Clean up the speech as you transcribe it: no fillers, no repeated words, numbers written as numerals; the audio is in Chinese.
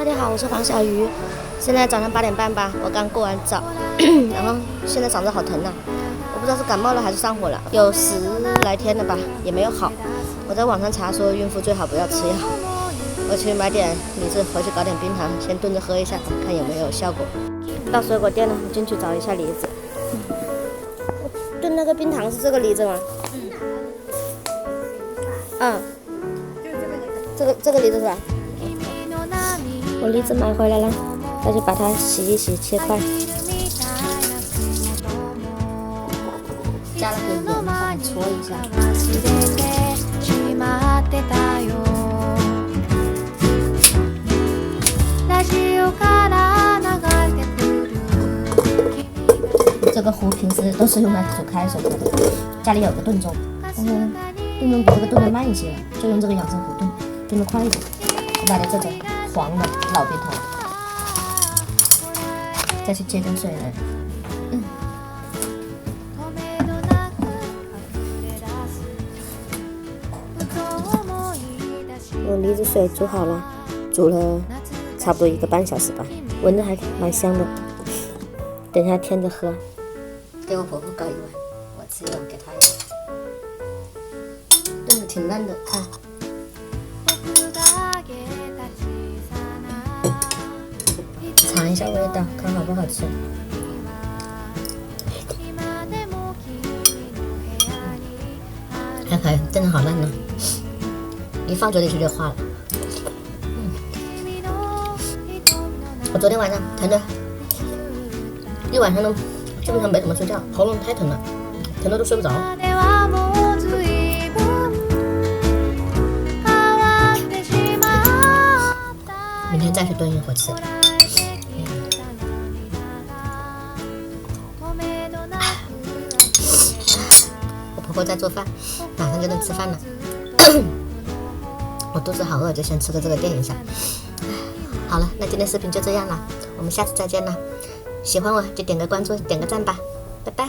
大家好，我是黄小鱼。现在早上8点半吧，我刚过完早，然后现在嗓子好疼啊，我不知道是感冒了还是上火了，有10来天了吧，也没有好。我在网上查说孕妇最好不要吃药，我去买点梨子，回去搞点冰糖，先炖着喝一下，看有没有效果。到水果店了，我进去找一下梨子。炖那个冰糖是这个梨子吗？嗯，这个梨子是吧？我梨子买回来了，再去把它洗一洗，切块。加了点盐，把它搓一下。这个壶平时都是用来煮开水喝的，家里有个炖盅，但是炖盅比这个炖的慢一些，就用这个养生壶炖的快一点。我买了这种黄的老冰糖，再去接点水来。我梨子水煮好了，煮了差不多1个半小时吧，闻着还蛮香的。等一下添着喝。给我婆婆搞一碗，我吃一碗给她一碗。炖的挺烂的，看。尝一下味道，看好不好吃。还真的好烂呢，一放嘴里去就化了。我昨天晚上疼的，一晚上都基本上没怎么睡觉，喉咙太疼了，疼的都睡不着。明天再去炖一会儿吃。我婆婆在做饭，马上就能吃饭了。我肚子好饿，就先吃个这个垫一下。好了，那今天视频就这样了，我们下次再见了。喜欢我就点个关注，点个赞吧，拜拜。